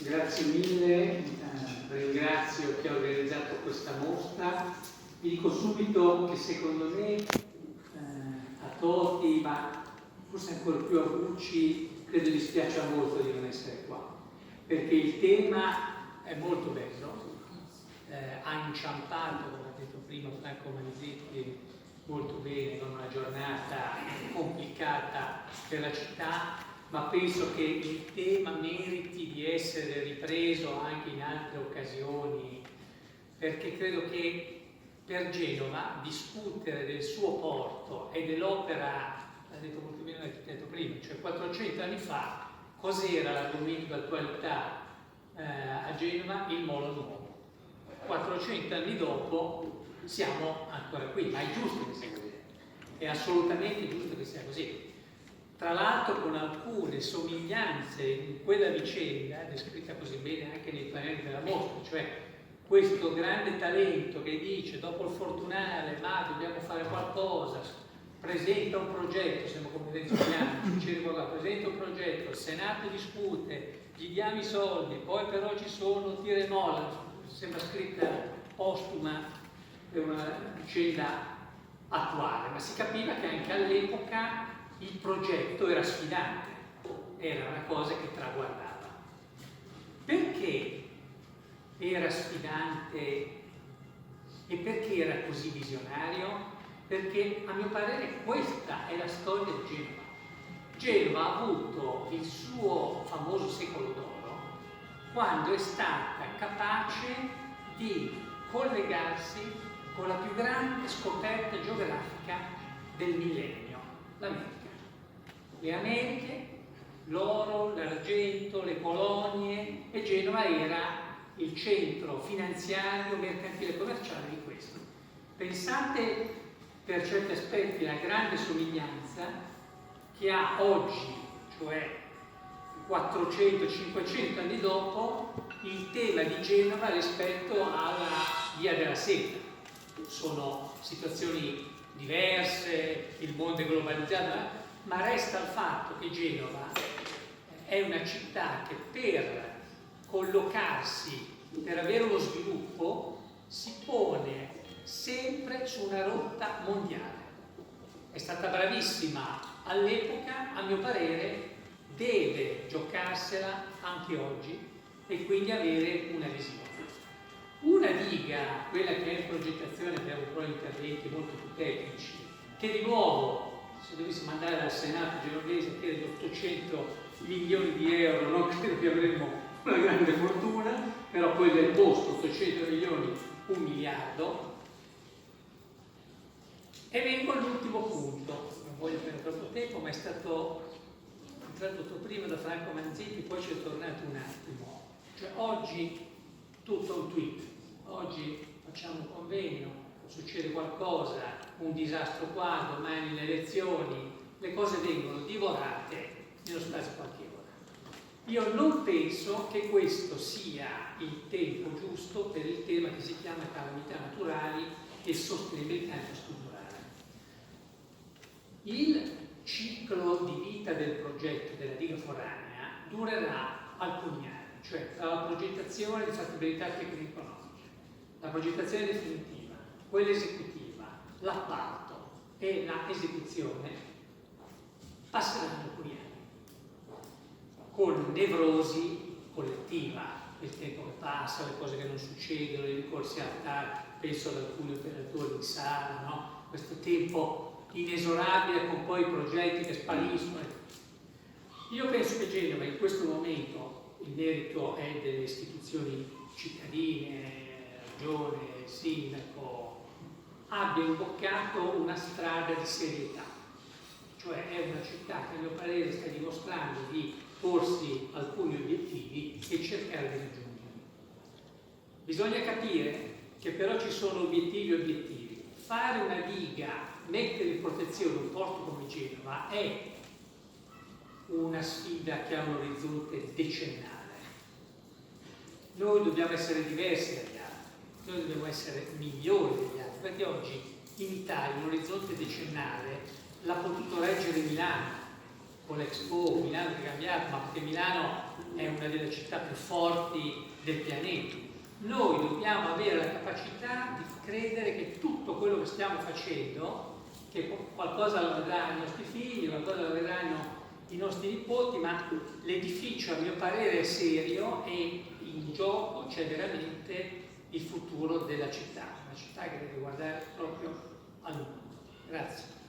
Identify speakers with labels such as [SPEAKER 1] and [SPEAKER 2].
[SPEAKER 1] Grazie mille, ringrazio chi ha organizzato questa mostra. Vi dico subito che secondo me a Toti, ma forse ancora più a Gucci, credo gli spiaccia molto di non essere qua, perché il tema è molto bello, ha inciampato, come ha detto prima Franco Manzetti, molto bene, con una giornata complicata per la città, ma penso che il tema meriti di essere ripreso anche in altre occasioni, perché credo che per Genova discutere del suo porto e dell'opera, l'ha detto molto bene l'architetto prima, cioè 400 anni fa, cos'era l'argomento d'attualità a Genova? Il Molo Nuovo. 400 anni dopo siamo ancora qui, ma è giusto che sia così, è assolutamente giusto che sia così. Tra l'altro con alcune somiglianze in quella vicenda, descritta così bene anche nei panelli della mostra, cioè questo grande talento che dice dopo il Fortunale ma dobbiamo fare qualcosa, presenta un progetto, siamo come Renzo Piano, presenta un progetto, il Senato discute, gli diamo i soldi, poi però ci sono tira e molla, sembra scritta postuma per una vicenda attuale, ma si capiva che anche all'epoca il progetto era sfidante, era una cosa che traguardava. Perché era sfidante e perché era così visionario? Perché a mio parere questa è la storia di Genova. Genova ha avuto il suo famoso secolo d'oro quando è stata capace di collegarsi con la più grande scoperta geografica del millennio, l'America. Le Americhe, l'oro, l'argento, le colonie, e Genova era il centro finanziario, mercantile e commerciale di questo. Pensate per certi aspetti la grande somiglianza che ha oggi, cioè 400-500 anni dopo, il tema di Genova rispetto alla Via della Seta. Sono situazioni diverse, il mondo è globalizzato, ma resta il fatto che Genova è una città che per collocarsi, per avere uno sviluppo, si pone sempre su una rotta mondiale. È stata bravissima all'epoca, a mio parere deve giocarsela anche oggi e quindi avere una visione. Una diga, quella che è in progettazione, abbiamo però interventi molto più tecnici, che di nuovo, se dovessimo andare al Senato genovese, chiede di 800 milioni di euro, non credo che avremmo una grande fortuna, però poi del posto 800 milioni, 1 miliardo. E vengo all'ultimo punto, non voglio prendere troppo tempo, ma è stato introdotto prima da Franco Manzetti, poi ci è tornato un attimo. Cioè oggi tutto un tweet, oggi facciamo un convegno, succede qualcosa, un disastro qua, domani le elezioni, le cose vengono divorate nello spazio qualche ora. Io non penso che questo sia il tempo giusto per il tema che si chiama calamità naturali e sostenibilità infrastrutturale. Il ciclo di vita del progetto della diga foranea durerà alcuni anni, cioè tra la progettazione di fattibilità tecnico-economica, la progettazione definitiva, quella esecutiva, l'appalto e la esecuzione passeranno alcuni anni, con nevrosi collettiva, il tempo che passa, le cose che non succedono, i ricorsi al TAR, penso ad alcuni operatori in sala, no? Questo tempo inesorabile con poi i progetti che spariscono. Io penso che Genova in questo momento, il merito è delle istituzioni cittadine, regione, sindaco, abbia imboccato una strada di serietà, cioè è una città che a mio parere sta dimostrando di porsi alcuni obiettivi e cercare di raggiungerli. Bisogna capire che però ci sono obiettivi e obiettivi. Fare una diga, mettere in protezione un porto come Genova è una sfida che ha un orizzonte decennale. Noi dobbiamo essere diversi dagli altri, noi dobbiamo essere migliori degli altri, perché oggi in Italia un orizzonte decennale l'ha potuto reggere Milano con l'Expo, Milano che è cambiato, ma perché Milano è una delle città più forti del pianeta. Noi dobbiamo avere la capacità di credere che tutto quello che stiamo facendo, che qualcosa lo vedranno i nostri figli, qualcosa lo vedranno i nostri nipoti, ma l'edificio a mio parere è serio e in gioco c'è veramente il futuro della città, una città che deve guardare proprio al mondo. Grazie.